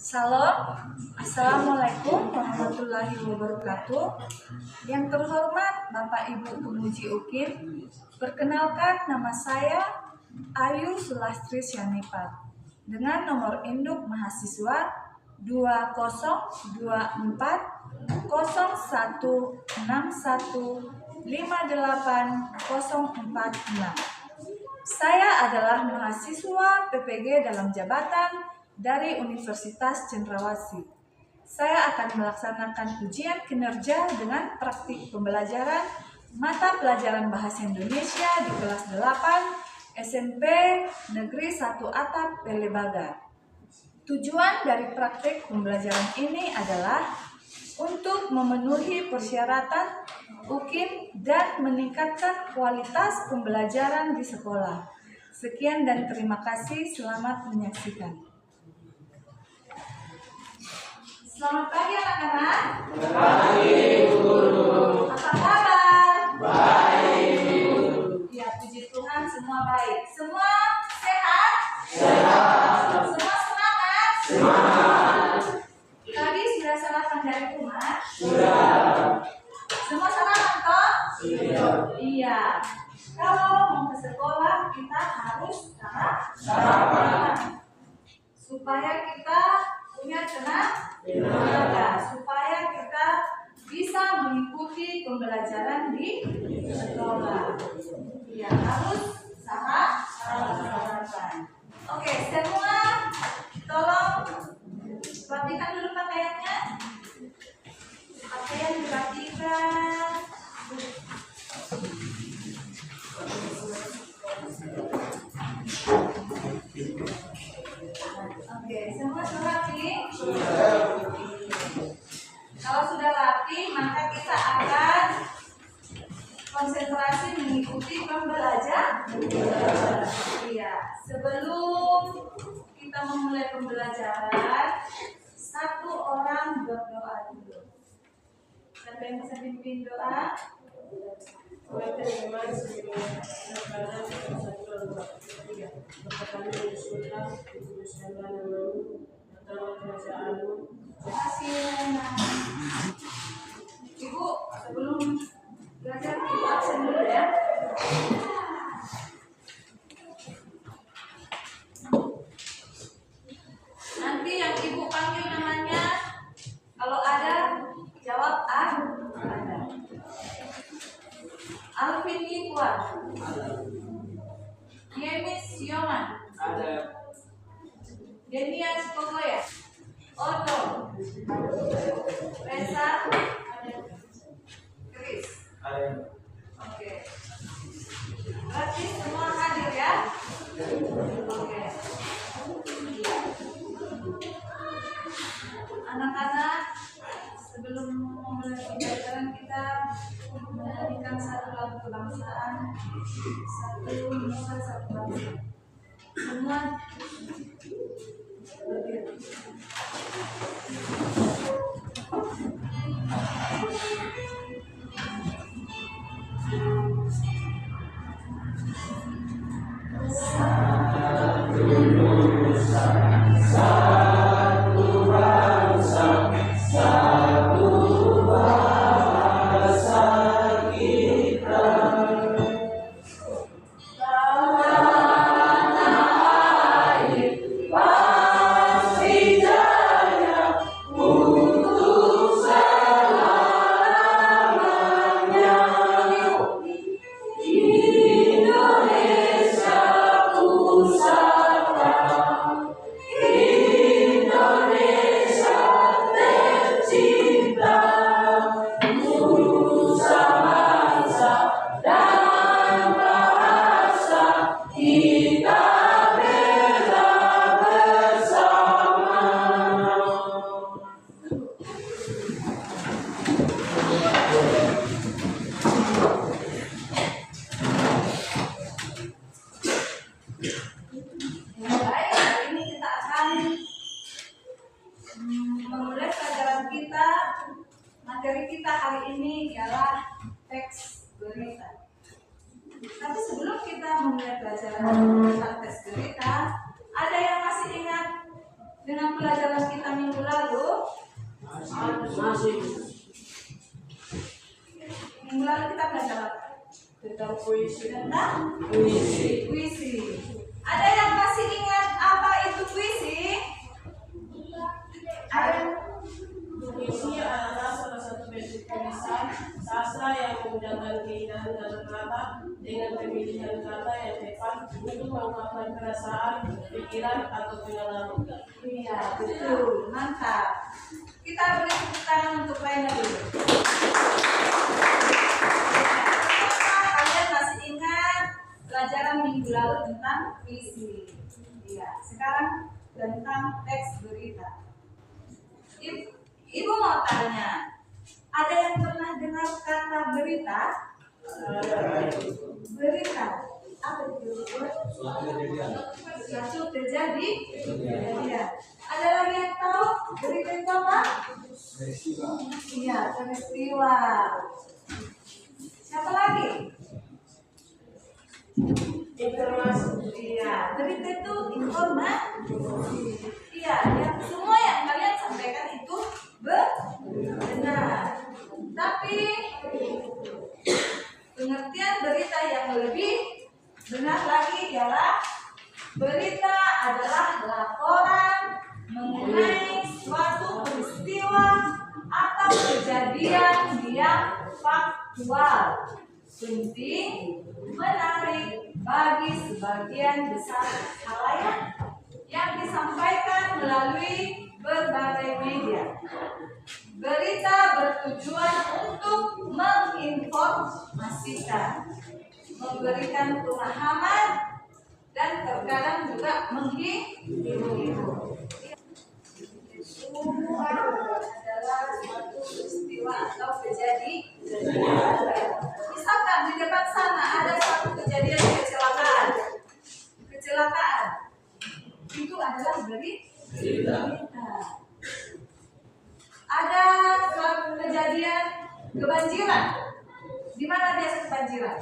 Salam, Assalamualaikum warahmatullahi wabarakatuh. Yang terhormat Bapak Ibu Pemuji UKIM, perkenalkan nama saya Ayu Sulastri Syanipat dengan nomor induk mahasiswa 202401615846. Saya adalah mahasiswa PPG dalam jabatan dari Universitas Cendrawasih. Saya akan melaksanakan ujian kinerja dengan praktik pembelajaran mata pelajaran Bahasa Indonesia di kelas 8 SMP Negeri 1 Atap Pelebaga. Tujuan dari praktik pembelajaran ini adalah untuk memenuhi persyaratan UKIM dan meningkatkan kualitas pembelajaran di sekolah. Sekian dan terima kasih, selamat menyaksikan. Selamat pagi anak-anak. Pagi, Guru. Apa kabar? Baik. Ya, puji Tuhan semua baik. Semua sehat? Sehat. Semua semangat? Semangat. Tadi sudah sarapan dari rumah? Sudah. Semua sarapan toh? Sudah. Iya. Kalau mau ke sekolah kita harus Sarapan. supaya kita punya tenaga, supaya kita bisa mengikuti pembelajaran di sekolah. Iya, harus sarapan. Oke, semua tolong perhatikan dulu pakaiannya. Pakaian diperhatikan. Oke, semua sudah rapi? Kalau sudah rapi, maka kita akan konsentrasi mengikuti pembelajaran. Iya, sebelum kita memulai pembelajaran, satu orang berdoa dulu. Siapa yang bisa pimpin doa? Terima kasih. Ibu, sebelum belajar ibu absen dulu ya. Nanti yang ibu panggil namanya, kalau ada jawab ada. Alvin Iqbal, Yemis Yoman, Ada. Denias Kogoya, Oto, Reza, Chris. Ada. Oke. Berarti semua hadir ya? Oke. Anak-anak, sebelum memulai pembelajaran kita menyanyikan satu lagu kebangsaan, satu nusa satu bangsa. Semua berdiri. Memulai pelajaran kita, materi kita hari ini ialah teks berita. Tapi sebelum kita memulai pelajaran tentang teks berita, ada yang masih ingat dengan pelajaran kita Masih. Minggu lalu kita belajar apa? Tentang puisi. Tentang Puisi. puisi. Ada yang masih ingat apa itu puisi? Ada. Puisi adalah salah satu bentuk tulisan sastra yang menggunakan keindahan kata-kata dengan pemilihan kata yang tepat untuk mengungkapkan perasaan, pikiran, atau pengalaman. Iya, betul. Mantap. Kita beri tepuk tangan untuk Raina dulu. Kalian masih ingat pelajaran minggu lalu tentang puisi? Iya. Sekarang tentang teks berita. Ibu mau tanya, ada yang pernah dengar kata berita? Berita. Apa itu? Suatu terjadi. Iya. Ada lagi yang tahu berita itu apa? Iya, peristiwa. Siapa lagi? Informasi. Iya, berita itu informasi. Iya, yang semua yang kalian sampaikan itu benar. Tapi pengertian berita yang lebih benar lagi ialah berita adalah laporan mengenai suatu peristiwa atau kejadian yang faktual, penting, menarik bagi sebagian besar khalayak yang disampaikan melalui berbagai media. Berita bertujuan untuk menginformasikan, memberikan pemahaman, dan terkadang juga menghibur. Itu adalah suatu peristiwa atau kejadian. Misalkan di depan sana ada suatu kejadian kecelakaan. Kecelakaan itu adalah berita. Ada suatu kejadian kebanjiran. Di mana biasa kebanjiran?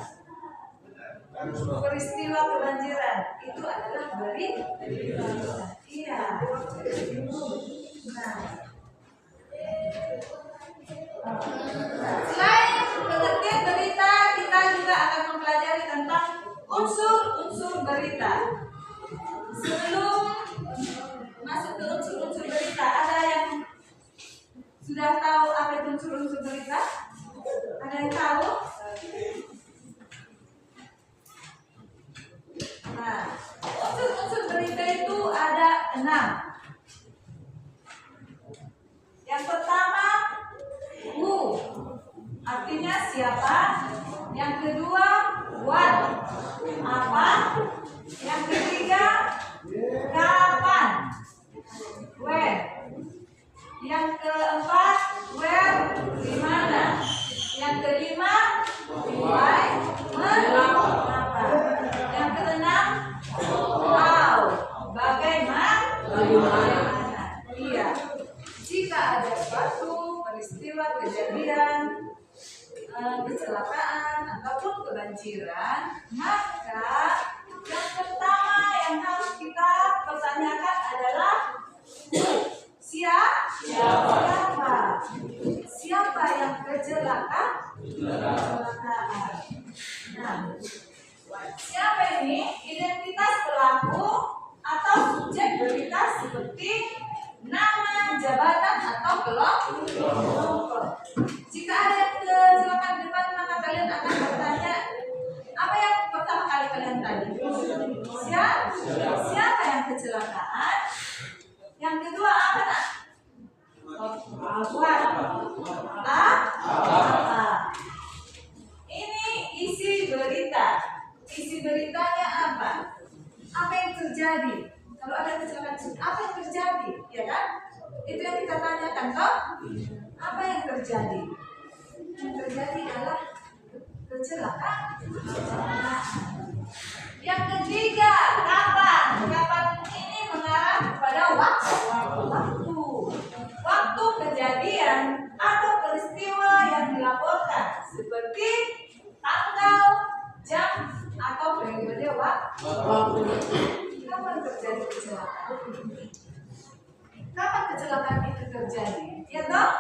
Peristiwa kebanjiran itu adalah berita. Iya. Nah. Selain pengertian berita, kita juga akan mempelajari tentang unsur-unsur berita. Sebelum masuk ke unsur-unsur berita, ada yang sudah tahu apa itu unsur-unsur berita? Ada yang tahu? Nah, unsur-unsur berita itu ada 6. Yang pertama, who, artinya siapa. Yang kedua, what, apa. Yang ketiga, kapan, when. Yang keempat, where, di mana. Yang kelima, why, mengapa. Yang keenam, how, bagaimana. Iya. Jika ada suatu peristiwa kejadian kecelakaan ataupun kebanjiran, maka yang pertama yang harus kita pertanyakan adalah siapa yang kecelakaan. Nah, siapa ini? Identitas pelaku atau subjek berita seperti nama, jabatan, atau kelompok. Jika ada yang kecelakaan di depan, maka kalian akan bertanya, apa yang pertama kali kalian tanya? Siapa yang kecelakaan? Yang kedua apa nak? Apa? Ini isi berita. Isi beritanya apa? Apa yang terjadi? Kalau ada kecelakaan, apa yang terjadi? Ya kan? Itu yang kita tanyakan, toh? Apa yang terjadi? Yang terjadi adalah kecelakaan. Yang ketiga, kapan? Kapan ini mengarah kepada waktu. Waktu kejadian atau peristiwa yang dilaporkan, seperti tanggal, jam, atau periode waktu. Kapan terjadi kecelakaan? Kapan kecelakaan itu terjadi? Ya toh?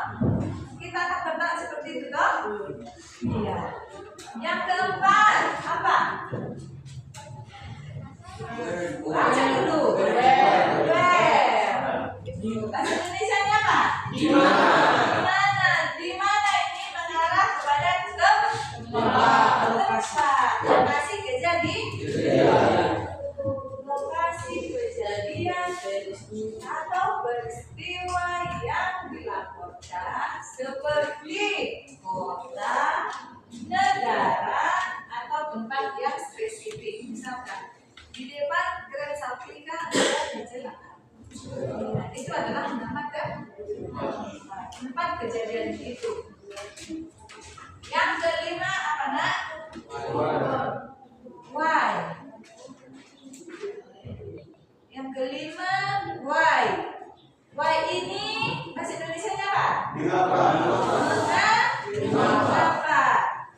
kita akan tebak seperti itu toh? Iya. Yang keempat apa? Baca dulu. Web. Bahasa Indonesianya apa? Di mana? Di mana ini mengarah kepada tempat. Lokasi kejadian. Lokasi kejadian atau peristiwa yang dilaporkan seperti kota, negara, atau tempat yang spesifik. Misalkan di depan Grand Saprika ada kecelakaan. Nah, itu adalah nama tempat kejadian itu. Yang kelima apa nak? Why. Yang kelima why. Why ini bahasa Indonesianya apa? Mengapa?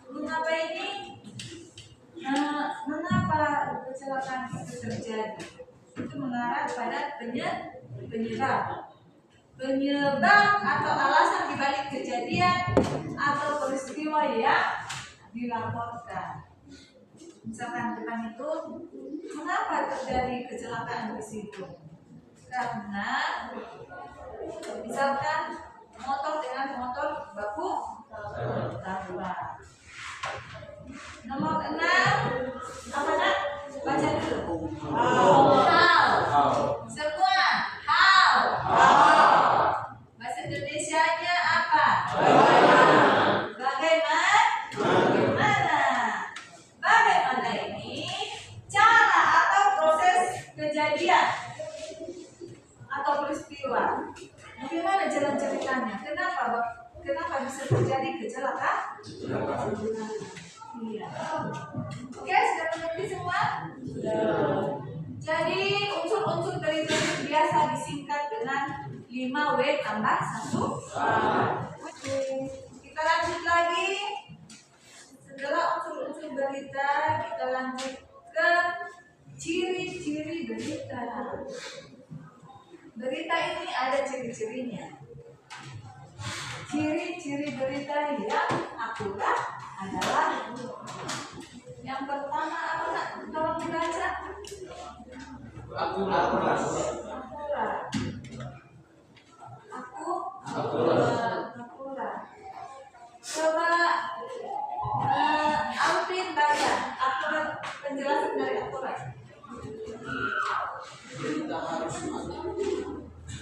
Mengapa ini? Mengapa kecelakaan itu terjadi? Itu mengarah pada penyebab atau alasan dibalik kejadian atau peristiwa yang dilaporkan. Misalkan depan itu, mengapa terjadi kecelakaan di situ? Karena misalkan motor dengan motor baku tabrak. Nomor 6 apa nak? Baca dulu. How. Semua how. Bahasa Indonesianya apa? Bagaimana ini cara atau proses kejadian atau peristiwa. Bagaimana jalan ceritanya? Kenapa bisa terjadi kecelakaan? Iya. Oke, sudah mengerti semua? Jadi unsur-unsur dari topik biasa disingkat dengan 5W tambah 1. Oke, kita lanjut lagi. Setelah unsur-unsur berita, kita lanjut ke ciri-ciri berita. Berita ini ada ciri-cirinya. Ciri-ciri berita yang akurat adalah yang pertama apa nak? Tolong dibaca. Akurat. Coba Alvin baca akurat, penjelasan dari akurat. Berita harus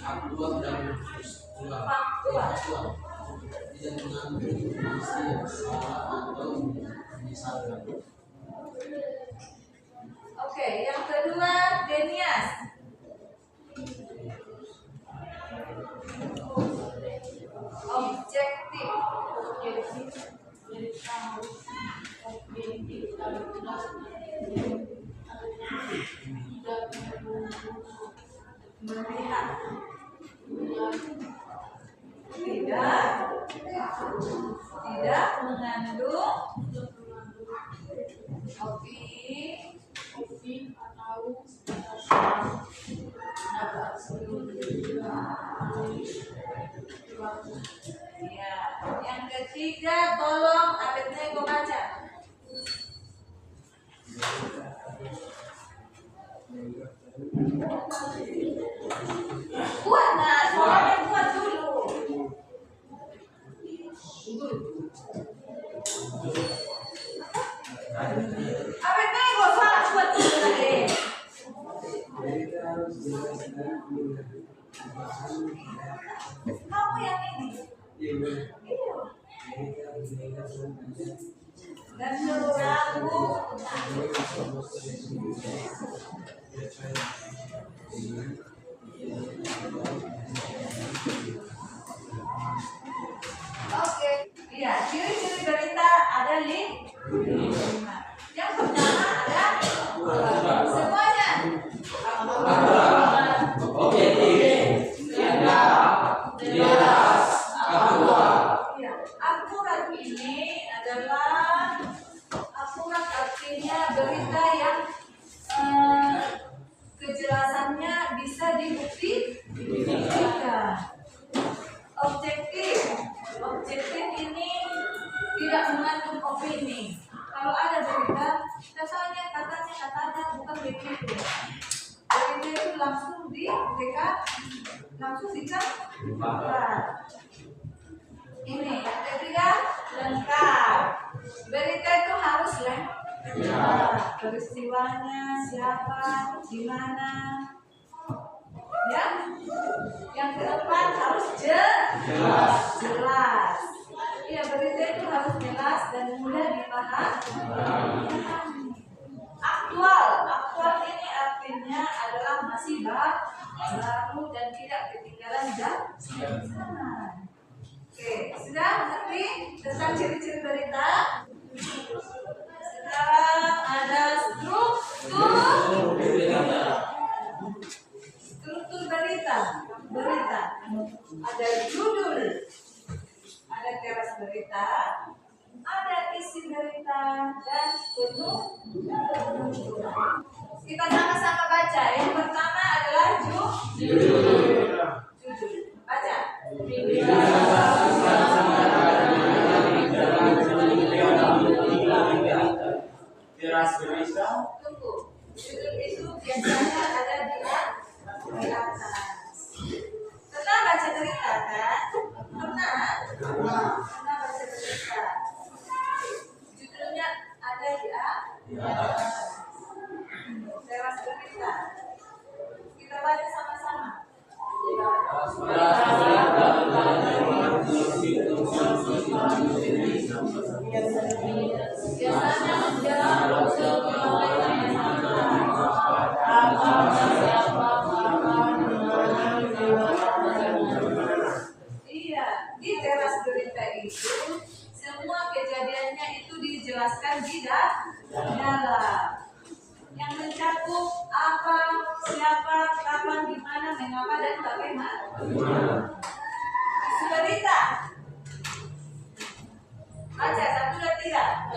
akurat dan faktual, tidak mengandung informasi yang salah atau menyesalkan. Oke, yang kedua Denias. Objektif. Melihat. Tidak mengandung opini atau ya. Yang ketiga, tolong Abednya gue baca. Kuat nah, suaranya kuat dulu. Abednya gue suara kuat dulu lagi. Kamu yang ini. Iya. Dan ragu. Oke, iya, ciri-ciri berita ada 5. Yang pertama ada semuanya. Akurat ini adalah akurat artinya berita yang kejelasannya bisa mereka langsung dicabut. Ini yang ketiga lengkap. Berita itu harus lengkap. Peristiwanya siapa, di mana, ya. Yang keempat harus jelas. Iya, berita itu harus jelas dan mudah dipahami. Aktual ini artinya adalah masih baru dan tidak ketinggalan zaman. Oke, sudah mengerti tentang ciri-ciri berita? Sekarang ada struktur berita. Ada judul, ada teras berita, ada isi berita, dan penutup. Kita sama-sama baca. Yang pertama adalah judul. Baca. Teras berita. Tunggu. Judul itu biasanya ada di atas. Pernah baca berita kan? Pernah baca berita. Judulnya ada di atas. Teras berita. Kita baca sama-sama. Biasanya menjelang iya, di teras berita itu semua kejadiannya itu dijelaskan di dalam. Yang mencakup apa, siapa, kapan, di mana, mengapa, dan bagaimana. Isi berita. Baca 1, 2, 3.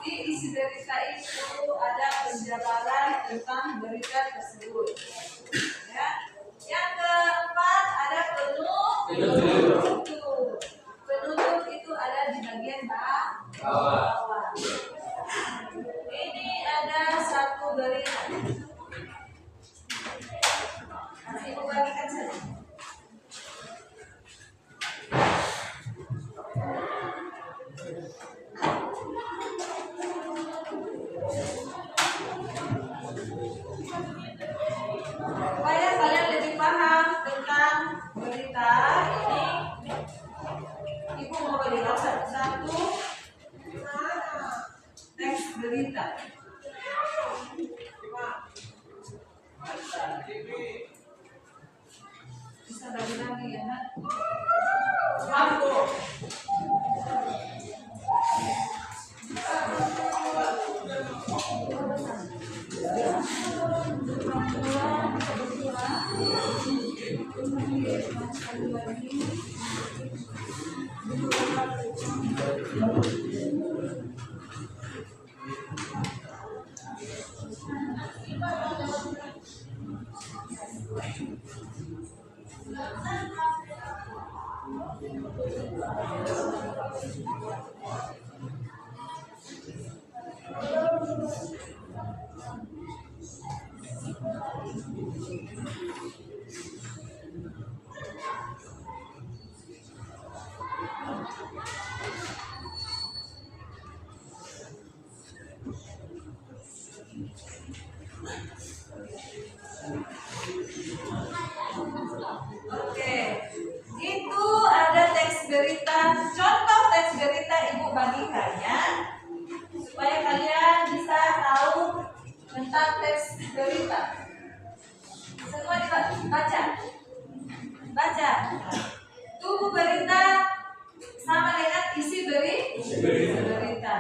Di isi berita itu ada penjabaran tentang berita tersebut. Ya. Yang keempat ada penutup. Penutup itu ada di bagian bawah. Ini ada satu berita. Nanti Ibu bagikan saja. Supaya kalian lebih paham tentang berita ini, Ibu mau berikan satu-satu teks berita. Bisa bagi-bagi ya, Nak? Aku. Oke, itu ada teks berita. Contoh teks berita Ibu bagikan ya, supaya kalian bisa tahu tentang teks berita. Semua dibaca. Baca. Tubuh berita sama dengan isi berita.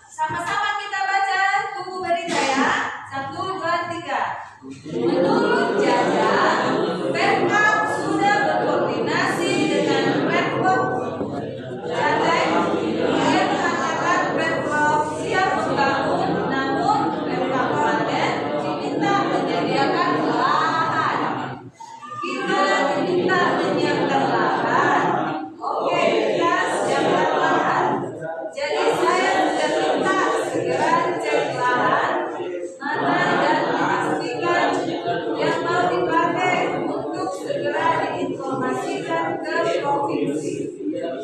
Sama-sama kita baca tubuh berita ya. 1, 2, 3. Menurut Jaja, Pemkab sudah berkoordinasi dengan Pemkab Jateng. Dia mengatakan Pemkab siap membangun, namun Pemkab Klaten diminta menyediakan lahan. Kita diminta menyiapkan lahan.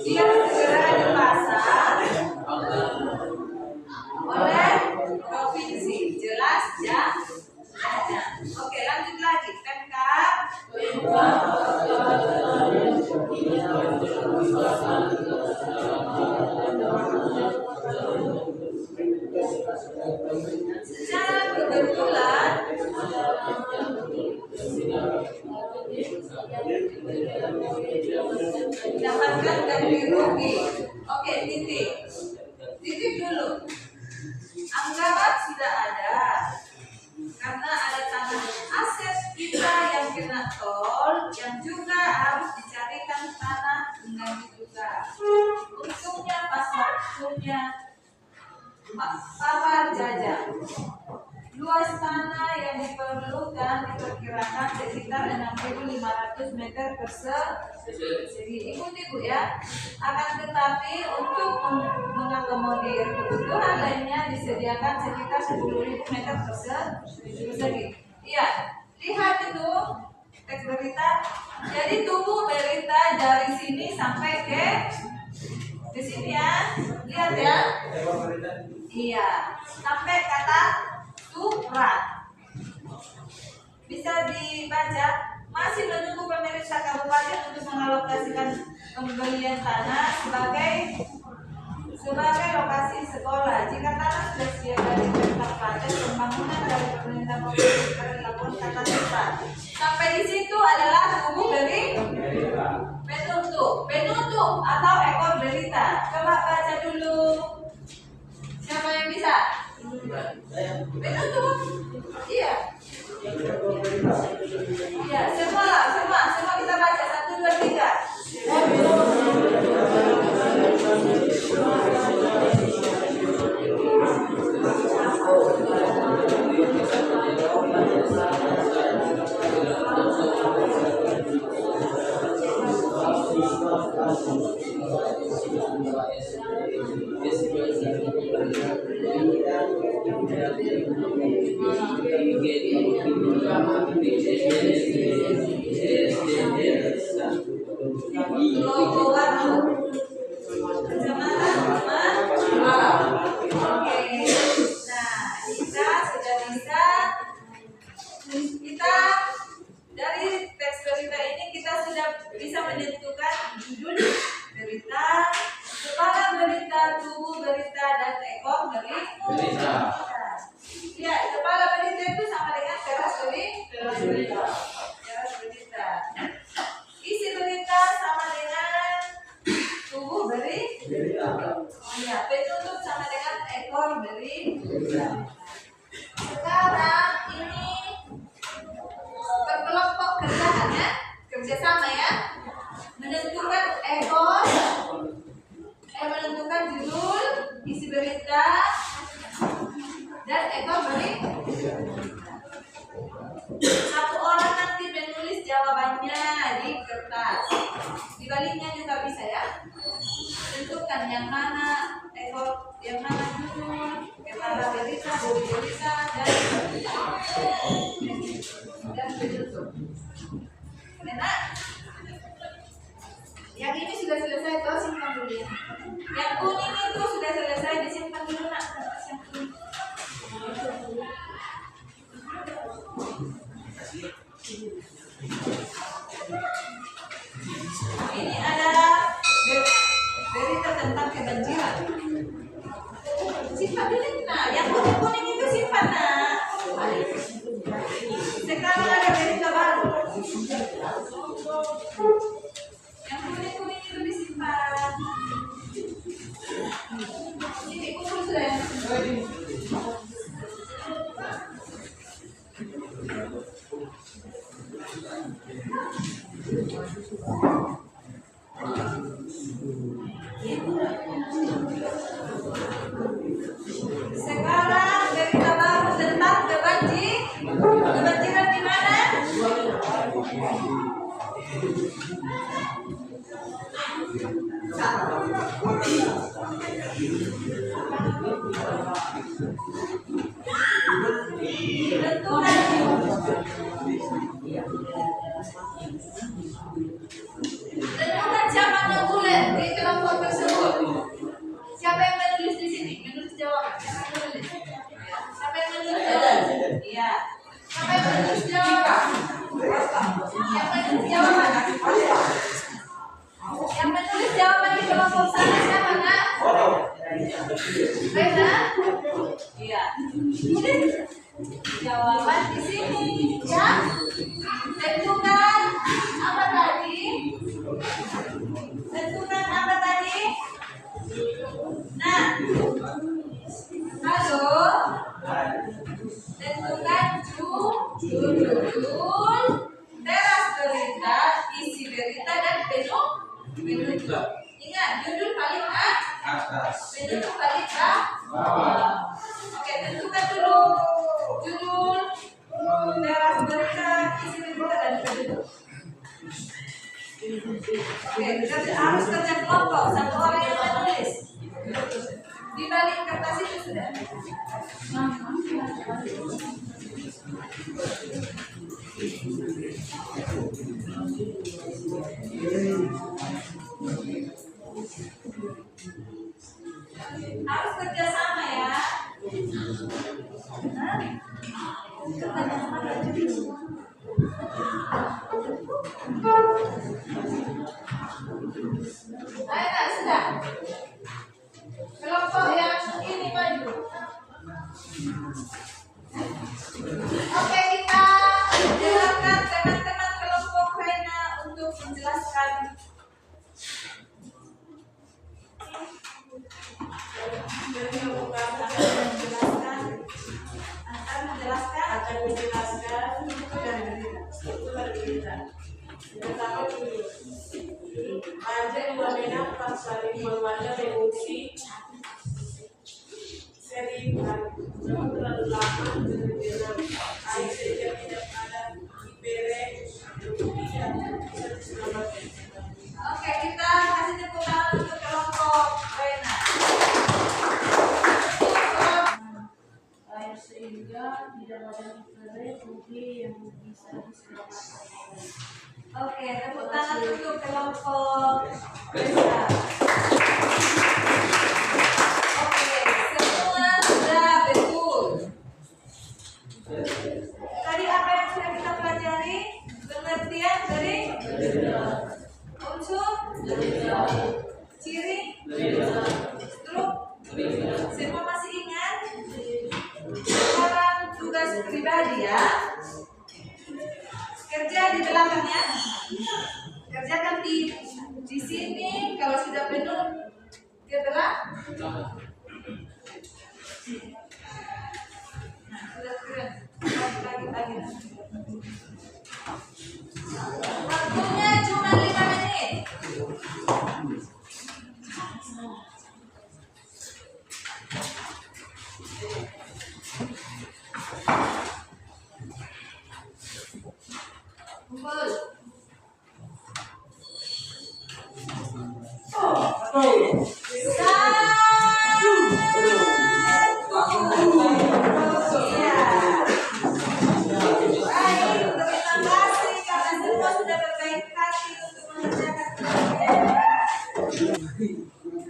yang segera dipasang oleh provinsi. Jelas ya? Oke, lanjut lagi. Pemkab secara kebetulan mendapatkan ganti rugi. Oke, titik dulu. Anggaran sudah ada karena ada tanah aset kita yang kena tol, yang juga harus dicarikan tanah pengganti juga. Untungnya pas waktunya Papar Jajah, luas tanah yang diperlukan diperkirakan sekitar 6.500 meter persegi. Ikuti Bu ya. Akan tetapi untuk mengakomodir kebutuhan lainnya disediakan sekitar 10.000 meter persegi. Iya, lihat itu teks berita. Jadi tunggu berita dari sini sampai ke sini ya. Lihat ya. Iya, sampai kata surat. Bisa dibaca, masih menunggu pemerintah kabupaten untuk mengalokasikan pembelian tanah sebagai lokasi sekolah. Jika tanah sudah siap dari pemerintah Klaten, pembangunan dari pemerintah provinsi dilakukan kata surat. Sampai di situ adalah tubuh dari penutup atau ekor berita. Coba baca dulu. Siapa yang bisa? Penutup. Iya. Iya, semua kita baca 1, 2, 3. Logo baru. Oke. Nah, kita sudah kita dari teks berita ini kita sudah bisa menentukan judul berita, kepala berita, tubuh berita, dan ekor berita. Ya, kepala berita itu sama dengan teras berita. Isi berita sama dengan tubuh berita. Ya, penutup sama dengan ekor berita. Sekarang ini berkelompok kerjaannya, kerjasama ya, menentukan menentukan judul, isi berita, dan ekor berita. Satu orang nanti menulis jawabannya di kertas. Di baliknya juga bisa ya. Tentukan yang mana ekor, yang mana judul, kepala berita, bodi berita, dan penutup. Enak. Yang ini sudah selesai, toh simpan dulu ya. Yang kuning itu sudah selesai, disimpan dulu nak. Ini adalah berita tentang kebanjiran. Simpan dulu nah, yang kuning itu simpan nah. Sekarang ada berita baru. Yang kuning itu disimpan. Ini kumpul sudah. Sekarang berita baru tentang kebanjiran di mana? Tentukan siapa yang boleh kelompok sana siapa nak? Rena? Iya. Jawaban di sini ya. Tentukan apa tadi? Tentukan apa tadi? Nah, halo. Tentukan judul, teras berita, isi berita dan penutup. Ingat, judul paling atas, penutup paling bawah. Oke, tentukan dulu judul, teras berita, isi berita dan penutup. Oke, harus kerja kelompok, satu orang yang menulis. Di balik kertas itu sudah. Harus kerjasama ya. Ayo nak, sudah. Kelompok yang ini maju. Oke, kita dengarkan teman-teman kelompok Rena untuk menjelaskan. Akan menjelaskan struktur berita. Pertama dulu, banjir Wamena pas saling memadai revolusi seri jangan terlalu lama dengan air sehingga tidak ada IPR tidak bisa diselamatkan. Oke, kita kasih tepuk tangan untuk kelompok Rena. Air sehingga tidak ada IPR yang bisa diselamatkan. Oke, tepuk tangan untuk kelompok Rena. Oke, semua sudah betul. Tadi apa yang sudah kita pelajari? Pengertian dari unsur, ciri, struk. Semua masih ingat? Sekarang tugas pribadi ya. Kerja di belakangnya. Kerjakan di sini. Kalau sudah penuh ke belakang. Nah, sudah keren. Lagi. Waktunya cuma 5 menit. Kumpul.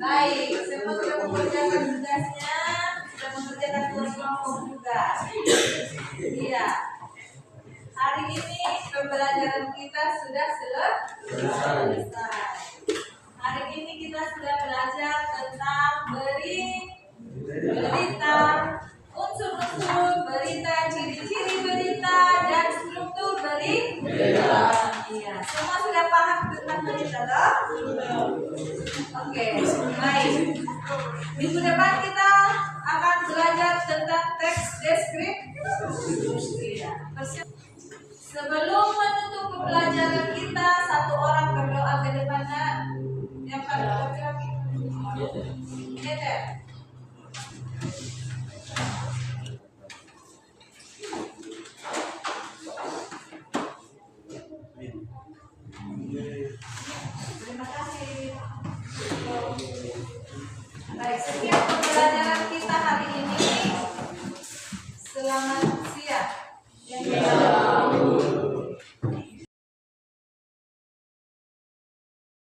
Baik, semua sudah mengerjakan tugasnya, sudah mengerjakan tugas kelompok juga. Iya. Hari ini pembelajaran kita sudah selesai. Hari ini kita sudah belajar tentang berita, unsur-unsur berita, ciri-ciri berita, dan struktur berita. Iya, semua sudah paham tentang berita, toh? Oke, baik. Minggu depan kita akan belajar tentang teks deskripsi. Sebelum menutup pembelajaran kita, satu orang berdoa ke depannya. Yang pada laki-laki. Terima kasih. Baik, sekian pembelajaran kita hari ini. Selamat